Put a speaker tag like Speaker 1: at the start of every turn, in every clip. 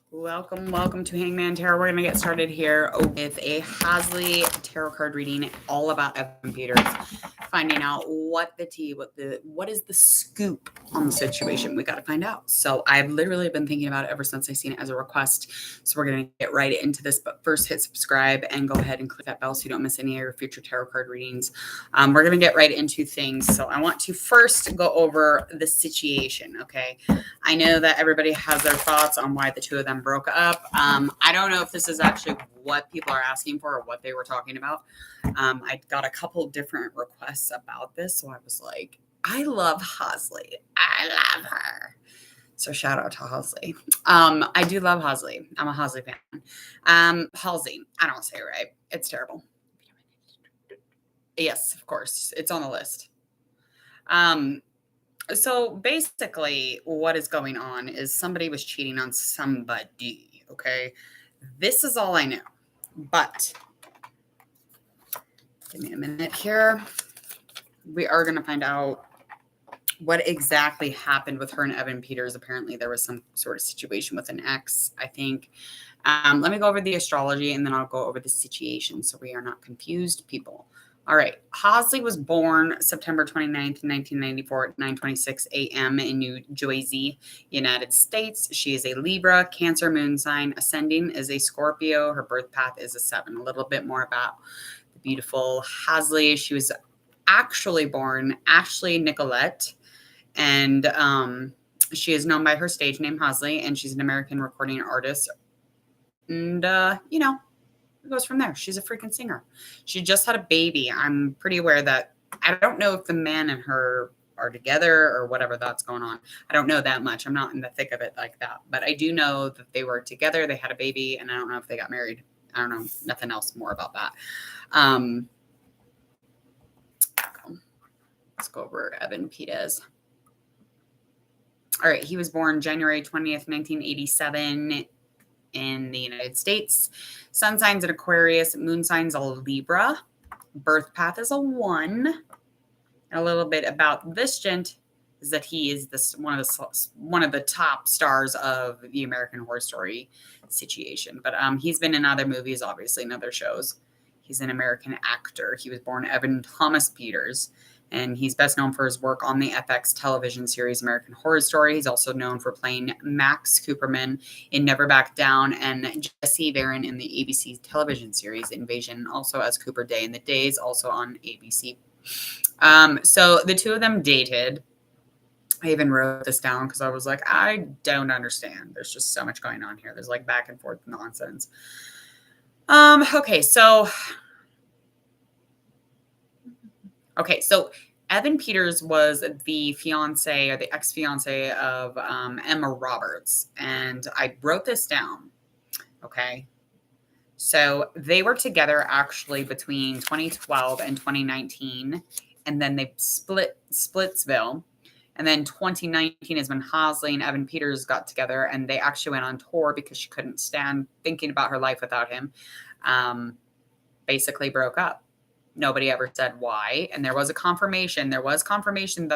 Speaker 1: Welcome to Hangman Tarot. We're going to get started here with a HASLEY tarot card reading all about Evan Peters, finding out what is the scoop on the situation. We got to find out. So I've literally been thinking about it ever since I seen it as a request. So we're going to get right into this, but first hit subscribe and go ahead and click that bell so you don't miss any of your future tarot card readings. We're going to get right into things. So I want to first go over the situation. Okay. I know that everybody has their thoughts on why the two of them broke up. I don't know if this is actually what people are asking for or what they were talking about. I got a couple different requests about this, so I was like, I love HASLEY. I love her. So shout out to HASLEY. I do love HASLEY. I'm a HASLEY fan. Halsey. I don't say it right. It's terrible. Yes, of course. It's on the list. So basically, what is going on is somebody was cheating on somebody, okay? This is all I know. But give me a minute here. We are going to find out what exactly happened with her and Evan Peters. Apparently, there was some sort of situation with an ex, I think. Let me go over the astrology, and then I'll go over the situation so we are not confused, people. All right. HASLEY was born September 29th, 1994 at 9:26 a.m. in New Jersey, United States. She is a Libra, Cancer moon sign. Ascending is a Scorpio. Her birth path is a 7. A little bit more about the beautiful HASLEY. She was actually born Ashley Nicolette, and she is known by her stage name HASLEY, and she's an American recording artist. And, it goes from there. She's a freaking singer. She just had a baby. I'm pretty aware that I don't know if the man and her are together or whatever that's going on. I don't know that much. I'm not in the thick of it like that. But I do know that they were together. They had a baby, and I don't know if they got married. I don't know. Nothing else more about that. Let's go over Evan Peters. All right. He was born January 20th, 1987. In the United States. Sun signs an Aquarius, moon signs a Libra, birth path is a 1. A little bit about this gent is that he is one of the top stars of the American Horror Story situation. But he's been in other movies, obviously, in other shows. He's an American actor. He was born Evan Thomas Peters, and he's best known for his work on the FX television series American Horror Story. He's also known for playing Max Cooperman in Never Back Down and Jesse Varon in the ABC television series Invasion, also as Cooper Day in the Days, also on ABC. So the two of them dated. I even wrote this down because I was like, I don't understand. There's just so much going on here. There's like back and forth nonsense. Okay, so Evan Peters was the fiance or the ex-fiance of Emma Roberts, and I wrote this down. Okay, so they were together actually between 2012 and 2019, and then they split Splitsville, and then 2019 is when HASLEY and Evan Peters got together, and they actually went on tour because she couldn't stand thinking about her life without him. Basically broke up. Nobody ever said why. And there was confirmation that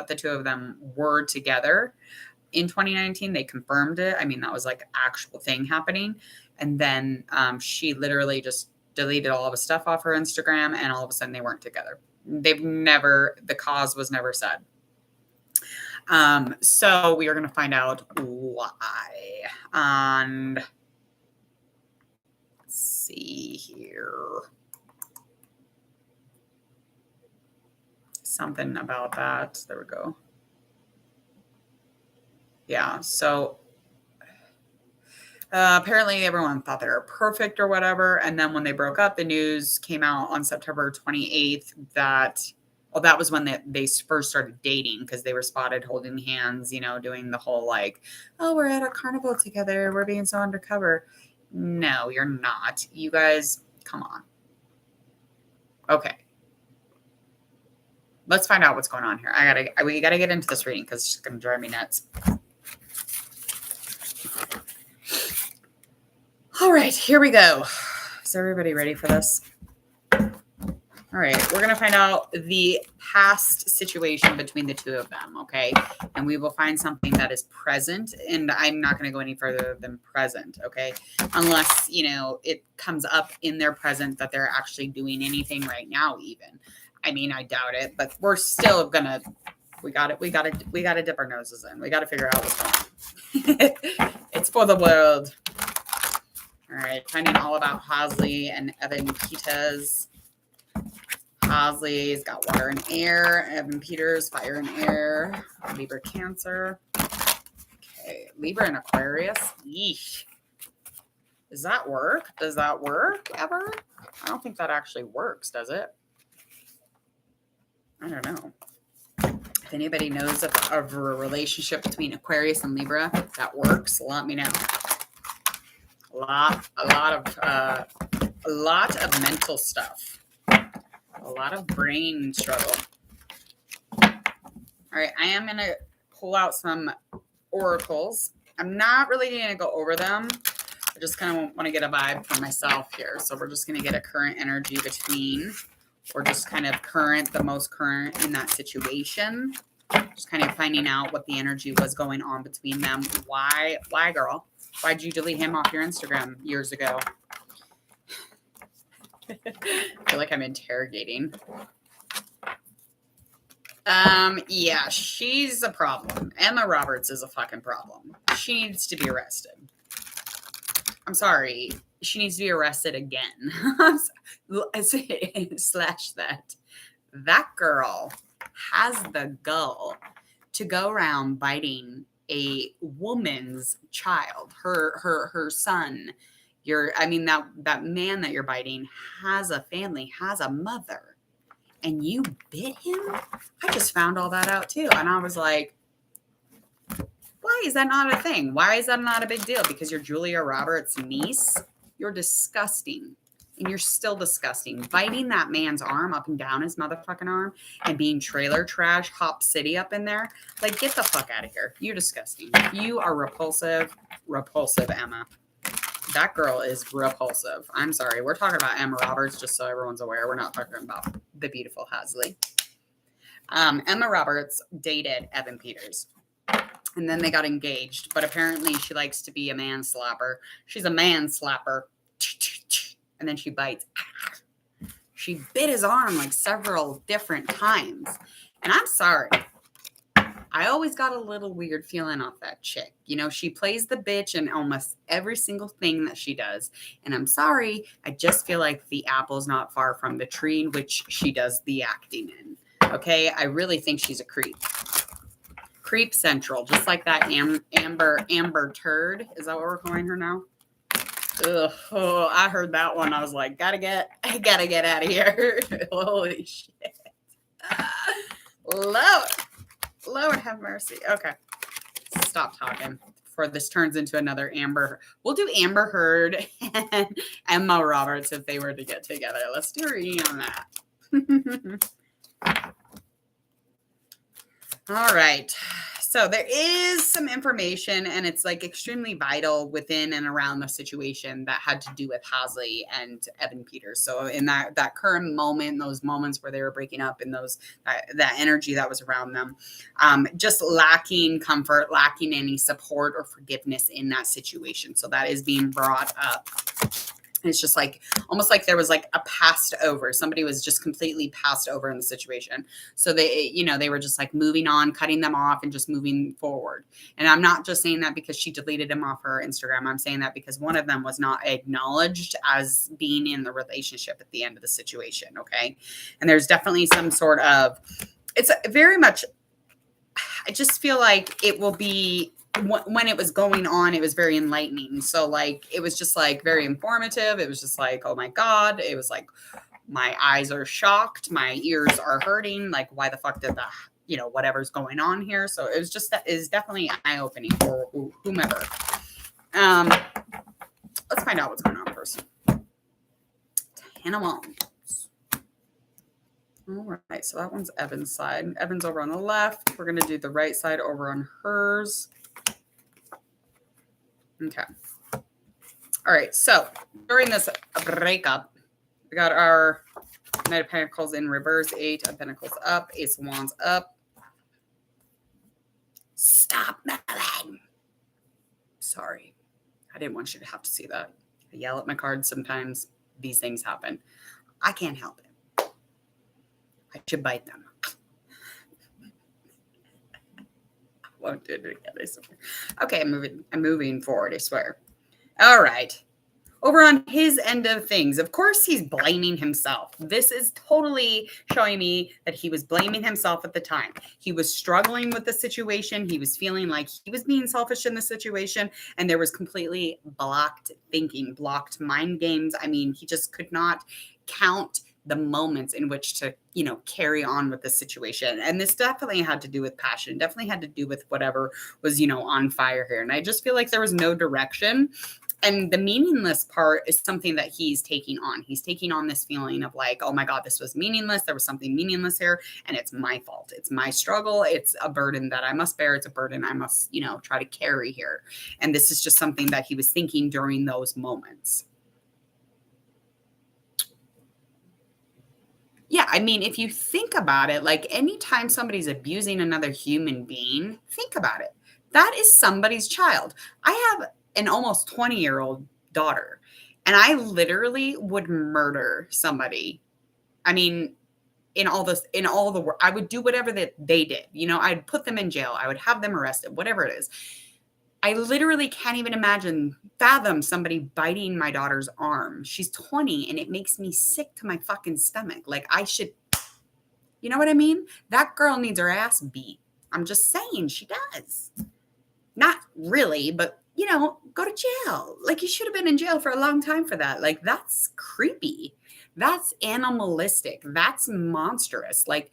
Speaker 1: the two of them were together in 2019. They confirmed it. I mean, that was like an actual thing happening. And then she literally just deleted all of his stuff off her Instagram, and all of a sudden they weren't together. The cause was never said. So we are going to find out why. And let's see here. Something about that. There we go. Yeah. So apparently everyone thought they were perfect or whatever. And then when they broke up, the news came out on September 28th that was when they first started dating, because they were spotted holding hands, doing the whole like, oh, we're at a carnival together. We're being so undercover. No, you're not. You guys, come on. Okay. Let's find out what's going on here. We gotta get into this reading because it's just gonna drive me nuts. All right, here we go. Is everybody ready for this? All right, we're gonna find out the past situation between the two of them, okay? And we will find something that is present, and I'm not going to go any further than present, okay? Unless, you know, it comes up in their present that they're actually doing anything right now even. I mean, I doubt it, but we're still going to we got to dip our noses in. We got to figure out what's going on. It's for the world. All right, finding all about HASLEY and Evan Peters. HASLEY's got water and air. Evan Peters, fire and air. Libra, Cancer. Okay, Libra and Aquarius. Yeesh. Does that work? Does that work ever? I don't think that actually works, does it? I don't know. If anybody knows of a relationship between Aquarius and Libra that works, let me know. A lot of mental stuff. A lot of brain struggle. All right, I am going to pull out some oracles. I'm not really going to go over them. I just kind of want to get a vibe for myself here. So we're just going to get a current energy between, or just kind of current, the most current in that situation. Just kind of finding out what the energy was going on between them. Why, girl? Why'd you delete him off your Instagram years ago? I feel like I'm interrogating. Yeah, she's a problem. Emma Roberts is a fucking problem. She needs to be arrested. I'm sorry. She needs to be arrested again. Slash that. That girl has the gall to go around biting a woman's child, her son. That man that you're biting has a family, has a mother, and you bit him? I just found all that out too. And I was like, why is that not a thing? Why is that not a big deal? Because you're Julia Roberts' niece? You're disgusting. And you're still disgusting. Biting that man's arm up and down his motherfucking arm and being trailer trash, Hop City up in there. Like, get the fuck out of here. You're disgusting. You are repulsive, Emma. That girl is repulsive. I'm sorry. We're talking about Emma Roberts, just so everyone's aware. We're not talking about the beautiful HASLEY. Emma Roberts dated Evan Peters. And then they got engaged. But apparently she likes to be a man slapper. She's a man slapper. And then she bites. She bit his arm like several different times. And I'm sorry. I always got a little weird feeling off that chick. You know, she plays the bitch in almost every single thing that she does. And I'm sorry, I just feel like the apple's not far from the tree in which she does the acting in. Okay, I really think she's a creep. Creep Central, just like that Amber Turd. Is that what we're calling her now? Ugh, oh, I heard that one. I was like, gotta get out of here. Holy shit. Lord have mercy. Okay. Stop talking before this turns into another Amber. We'll do Amber Heard and Emma Roberts if they were to get together. Let's do a reading on that. All right. So there is some information, and it's like extremely vital within and around the situation that had to do with HASLEY and Evan Peters. So in that current moment, those moments where they were breaking up, and that energy that was around them, just lacking comfort, lacking any support or forgiveness in that situation. So that is being brought up. It's just like almost like there was like a passed over. Somebody was just completely passed over in the situation. So they were just like moving on, cutting them off and just moving forward. And I'm not just saying that because she deleted him off her Instagram. I'm saying that because one of them was not acknowledged as being in the relationship at the end of the situation. Okay. And there's definitely some sort of, it's very much, I just feel like it will be, when it was going on, it was very enlightening. So like, it was just like very informative. It was just like, oh my God. It was like, my eyes are shocked. My ears are hurting. Like, why the fuck did that, whatever's going on here. So it was just, that is definitely eye-opening for whomever. Let's find out what's going on first. Ten of Wands. All right. So that one's Evan's side. Evan's over on the left. We're going to do the right side over on hers. Okay. All right. So during this breakup, we got our Knight of Pentacles in reverse, 8 of Pentacles up, Ace of Wands up. Stop moving. Sorry. I didn't want you to have to see that. I yell at my cards sometimes. These things happen. I can't help it. I should bite them. I won't do it again, I swear. Okay, I'm moving forward, I swear. All right. Over on his end of things, of course, he's blaming himself. This is totally showing me that he was blaming himself at the time. He was struggling with the situation. He was feeling like he was being selfish in the situation, and there was completely blocked thinking, blocked mind games. I mean, he just could not count the moments in which to, carry on with the situation. And this definitely had to do with passion, definitely had to do with whatever was, on fire here. And I just feel like there was no direction. And the meaningless part is something that he's taking on. He's taking on this feeling of like, oh my God, this was meaningless. There was something meaningless here. And it's my fault. It's my struggle. It's a burden that I must bear. It's a burden I must, try to carry here. And this is just something that he was thinking during those moments. Yeah, I mean, if you think about it, like anytime somebody's abusing another human being, think about it. That is somebody's child. I have an almost 20-year-old daughter, and I literally would murder somebody. I mean, in all the work, I would do whatever that they did. I'd put them in jail. I would have them arrested, whatever it is. I literally can't even fathom somebody biting my daughter's arm. She's 20 and it makes me sick to my fucking stomach. Like you know what I mean? That girl needs her ass beat. I'm just saying she does. Not really, but go to jail. Like you should have been in jail for a long time for that. Like that's creepy. That's animalistic. That's monstrous. Like,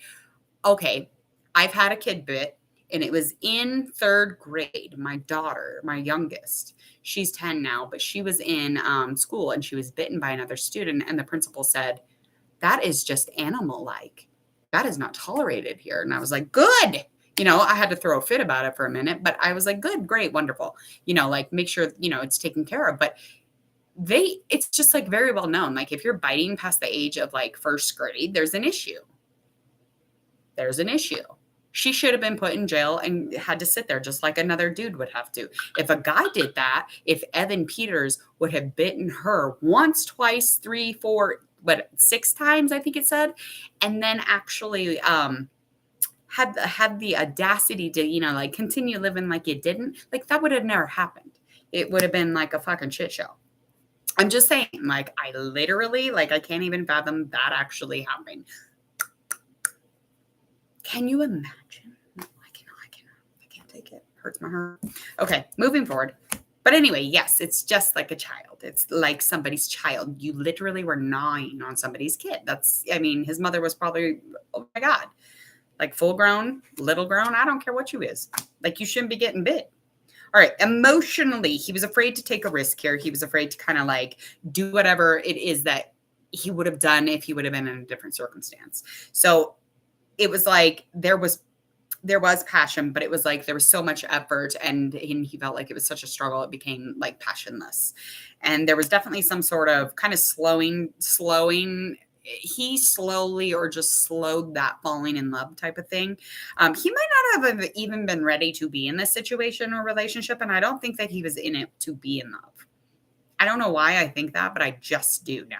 Speaker 1: okay, I've had a kid bit. And it was in 3rd grade. My daughter, my youngest, she's 10 now, but she was in school and she was bitten by another student. And the principal said, that is just animal-like. That is not tolerated here. And I was like, good. I had to throw a fit about it for a minute, but I was like, good, great, wonderful. Like make sure, it's taken care of. But it's just like very well known. Like if you're biting past the age of like 1st grade, there's an issue. There's an issue. She should have been put in jail and had to sit there just like another dude would have to. If a guy did that, if Evan Peters would have bitten her once, twice, 3, 4, 6 times, I think it said, and then actually had the audacity to, like continue living like it didn't, like that would have never happened. It would have been like a fucking shit show. I'm just saying, like I literally, like I can't even fathom that actually happening. Can you imagine? No, I cannot. I can't take it. Hurts my heart. Okay, moving forward. But anyway, yes, it's just like a child. It's like somebody's child. You literally were gnawing on somebody's kid. His mother was probably, oh my God, like full grown, little grown. I don't care what you is. Like you shouldn't be getting bit. All right. Emotionally, he was afraid to take a risk here. He was afraid to kind of like do whatever it is that he would have done if he would have been in a different circumstance. So it was like there was passion, but it was like there was so much effort and he felt like it was such a struggle. It became like passionless. And there was definitely some sort of kind of slowing. He slowly or just slowed that falling in love type of thing. He might not have even been ready to be in this situation or relationship. And I don't think that he was in it to be in love. I don't know why I think that, but I just do now.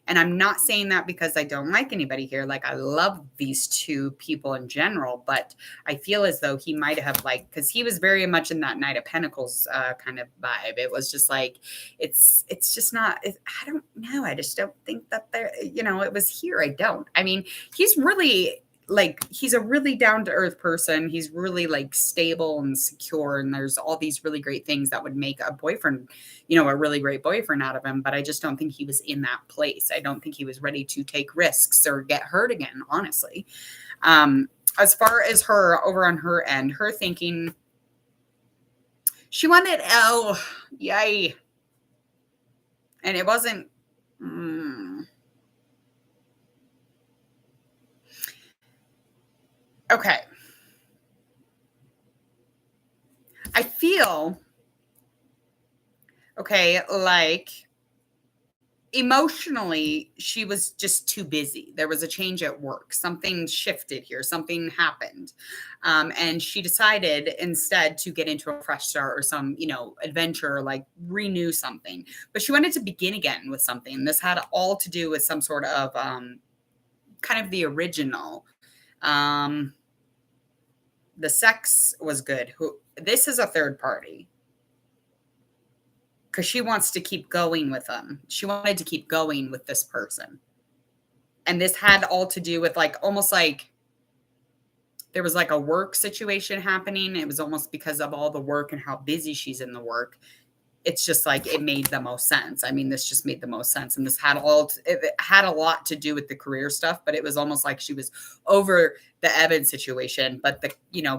Speaker 1: And I'm not saying that because I don't like anybody here. Like I love these two people in general, but I feel as though he might have because he was very much in that Knight of Pentacles kind of vibe. It was just like, it's just not, I don't know. I just don't think that it was here. I don't. I mean, he's really he's a really down-to-earth person. He's really stable and secure. And there's all these really great things that would make a boyfriend, a really great boyfriend out of him. But I just don't think he was in that place. I don't think he was ready to take risks or get hurt again, honestly. As far as her over on her end, her thinking, she wanted, oh, yay. And it wasn't, okay. I feel, okay, like emotionally, she was just too busy. There was a change at work. Something shifted here. Something happened. And she decided instead to get into a fresh start or some, adventure, like renew something. But she wanted to begin again with something. This had all to do with some sort of kind of the original. The sex was good. This is a third party. Because she wants to keep going with them. She wanted to keep going with this person. And this had all to do with almost like there was like a work situation happening. It was almost because of all the work and how busy she's in the work. It's just like it made the most sense. I mean, this just made the most sense. And this had it had a lot to do with the career stuff, but it was almost like she was over the Evan situation, but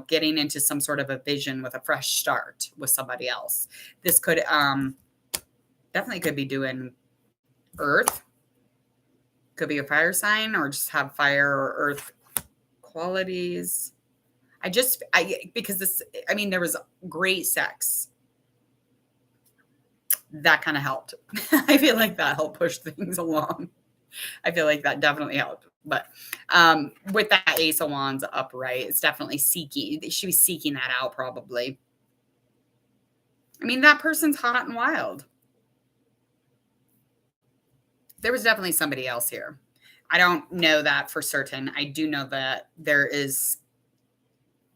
Speaker 1: getting into some sort of a vision with a fresh start with somebody else. This could definitely could be doing earth, could be a fire sign, or just have fire or earth qualities. Because there was great sex. That kind of helped. I feel like that helped push things along. I feel like that definitely helped. But with that Ace of Wands upright, it's definitely seeking. She was seeking that out probably. That person's hot and wild. There was definitely somebody else here. I don't know that for certain. I do know that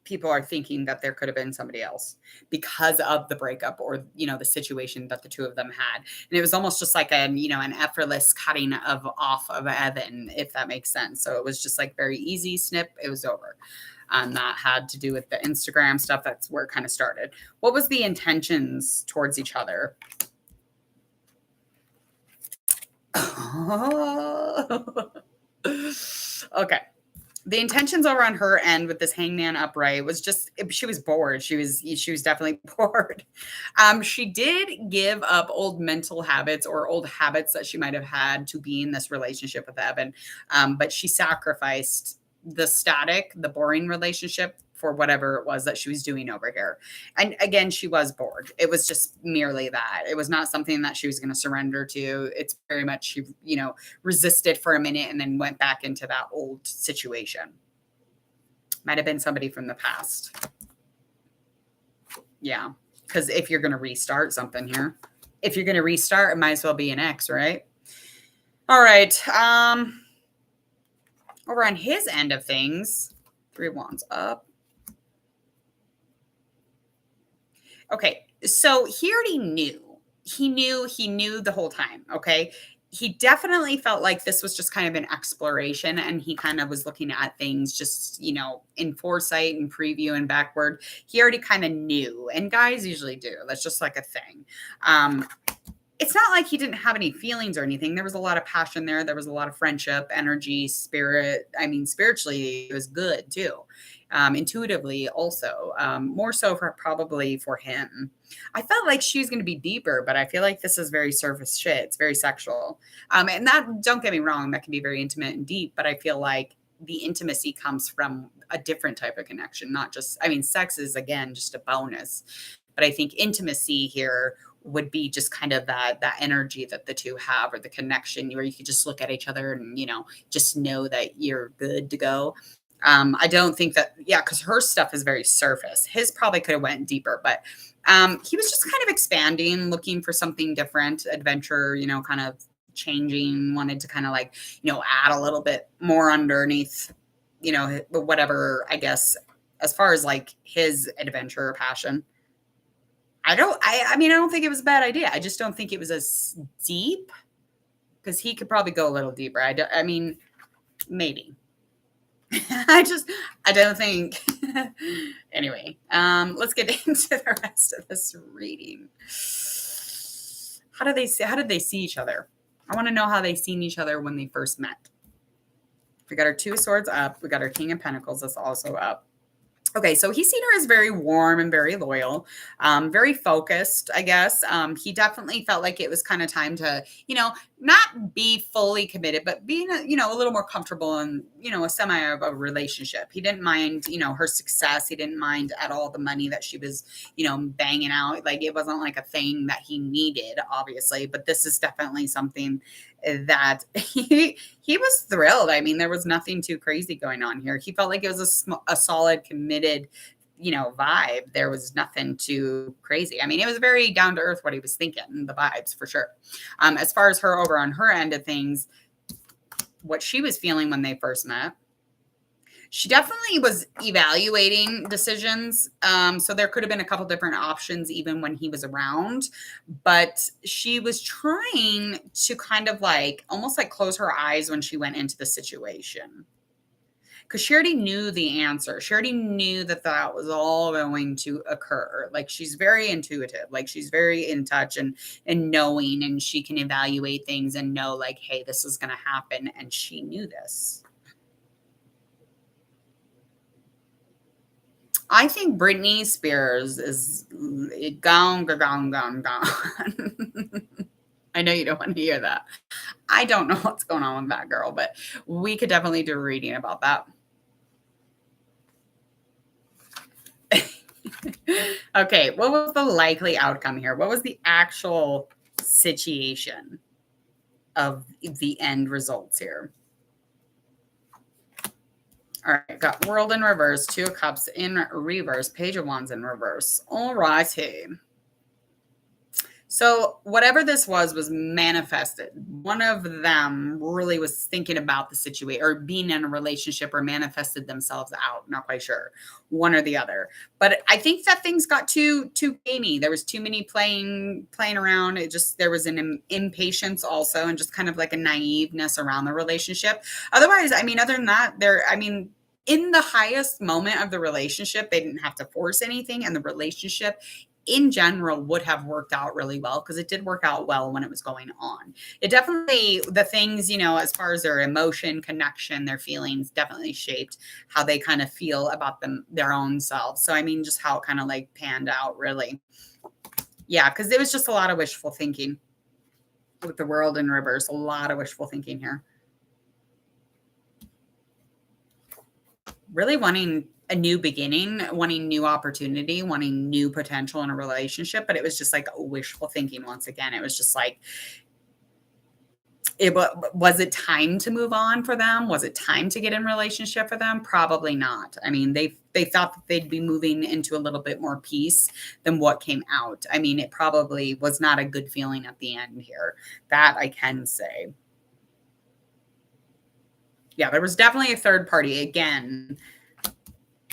Speaker 1: people are thinking that there could have been somebody else because of the breakup or, the situation that the two of them had. And it was almost just like an effortless cutting off of Evan, if that makes sense. So it was just like very easy snip. It was over. That had to do with the Instagram stuff. That's where it kind of started. What was the intentions towards each other? Okay. The intentions over on her end with this hangman upright was just, she was bored. She was definitely bored. She did give up old mental habits or old habits that she might have had to be in this relationship with Evan. But she sacrificed the boring relationship for whatever it was that she was doing over here. And again, she was bored. It was just merely that. It was not something that she was going to surrender to. It's very much she, resisted for a minute and then went back into that old situation. Might have been somebody from the past. Yeah. Because if you're going to restart something here, if you're going to restart, it might as well be an ex, right? All right. Over on his end of things, 3 Wands up. Okay, so he already knew. He knew the whole time, okay? He definitely felt like this was just kind of an exploration, and he kind of was looking at things just, in foresight and preview and backward. He already kind of knew, and guys usually do. That's just like a thing. It's not like he didn't have any feelings or anything. There was a lot of passion there. There was a lot of friendship, energy, spirit. Spiritually, it was good too. Intuitively also, more so probably for him. I felt like she was going to be deeper, but I feel like this is very surface shit. It's very sexual. And that, don't get me wrong, that can be very intimate and deep, but I feel like the intimacy comes from a different type of connection, not just, sex is again, just a bonus, but I think intimacy here would be just kind of that energy that the two have, or the connection where you could just look at each other and, just know that you're good to go. I don't think that, because her stuff is very surface. His probably could have went deeper, but he was just kind of expanding, looking for something different, adventure, kind of changing, wanted to kind of add a little bit more underneath, whatever, I guess, as far as his adventure or passion. I don't think it was a bad idea. I just don't think it was as deep, because he could probably go a little deeper. Maybe. I don't think. Anyway, let's get into the rest of this reading. How did they see each other? I want to know how they seen each other when they first met. We got our 2 of Swords up. We got our King of Pentacles that's also up. Okay, so he's seen her as very warm and very loyal, very focused, I guess. He definitely felt like it was kind of time to, not be fully committed, but being, a little more comfortable in, a semi of a relationship. He didn't mind, her success. He didn't mind at all the money that she was, banging out. Like it wasn't like a thing that he needed, obviously, but this is definitely something that he was thrilled. I mean, there was nothing too crazy going on here. He felt like it was a solid, committed, vibe. There was nothing too crazy. I mean, it was very down to earth what he was thinking, the vibes for sure. As far as her over on her end of things, what she was feeling when they first met, she definitely was evaluating decisions. So there could have been a couple different options even when he was around, but she was trying to kind of like almost like close her eyes when she went into the situation. Because she already knew the answer. She already knew that that was all going to occur. Like she's very intuitive. Like she's very in touch and knowing, and she can evaluate things and know like, hey, this is going to happen. And she knew this. I think Britney Spears is gone, gone, gone, gone. I know you don't want to hear that. I don't know what's going on with that girl, but we could definitely do a reading about that. Okay, what was the likely outcome here? What was the actual situation of the end results here? All right, got World in reverse, Two of Cups in reverse, Page of Wands in reverse. All righty. So whatever this was manifested. One of them really was thinking about the situation or being in a relationship or manifested themselves out. Not quite sure. One or the other. But I think that things got too gamey. There was too many playing around. There was an impatience also and just kind of like a naiveness around the relationship. Otherwise, I mean, other than that, in the highest moment of the relationship, they didn't have to force anything, and the relationship in general would have worked out really well because it did work out well when it was going on. It definitely, the things, as far as their emotion, connection, their feelings definitely shaped how they kind of feel about their own selves. So, I mean, just how it kind of like panned out really. Yeah, because it was just a lot of wishful thinking with the World in reverse, a lot of wishful thinking here. Really wanting a new beginning, wanting new opportunity, wanting new potential in a relationship, but it was just like wishful thinking once again. It was just like, was it time to move on for them? Was it time to get in relationship for them? Probably not. I mean, they thought that they'd be moving into a little bit more peace than what came out. I mean, it probably was not a good feeling at the end here. That I can say. Yeah, there was definitely a third party. Again,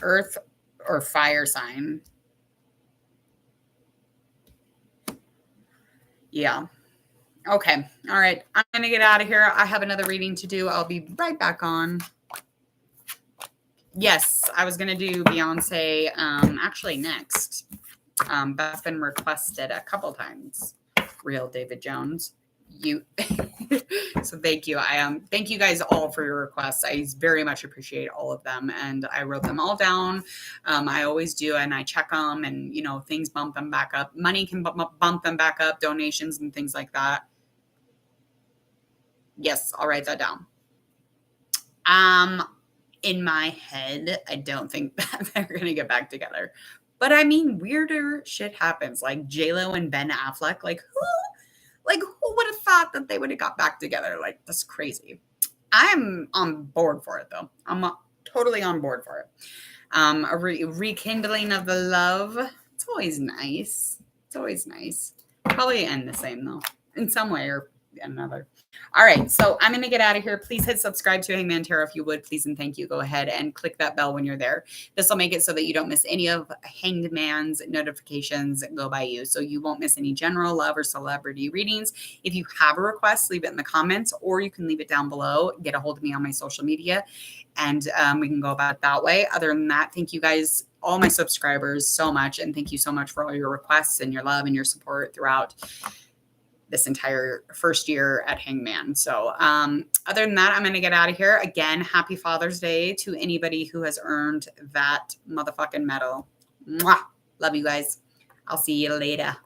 Speaker 1: earth or fire sign. Yeah. Okay. All right. I'm going to get out of here. I have another reading to do. I'll be right back on. Yes, I was going to do Beyonce actually next. That's been requested a couple times. Real David Jones. So thank you. Thank you guys all for your requests. I very much appreciate all of them, and I wrote them all down. I always do, and I check them, and things bump them back up. Money can bump them back up, donations and things like that. Yes, I'll write that down. In my head, I don't think that they're gonna get back together. But I mean, weirder shit happens. Like J-Lo and Ben Affleck. Like who would have thought that they would have got back together? Like that's crazy. I'm on board for it though. I'm totally on board for it. A rekindling of the love. It's always nice. It's always nice. Probably end the same though, in some way or another. All right, so I'm going to get out of here. Please hit subscribe to Hangman Tarot if you would, please and thank you. Go ahead and click that bell when you're there. This will make it so that you don't miss any of Hanged Man's notifications go by you, so you won't miss any general love or celebrity readings. If you have a request, leave it in the comments, or you can leave it down below. Get a hold of me on my social media, and we can go about it that way. Other than that, thank you guys, all my subscribers, so much, and thank you so much for all your requests and your love and your support throughout. this entire first year at Hangman. So other than that, I'm going to get out of here. Again, happy Father's Day to anybody who has earned that motherfucking medal. Mwah! Love you guys. I'll see you later.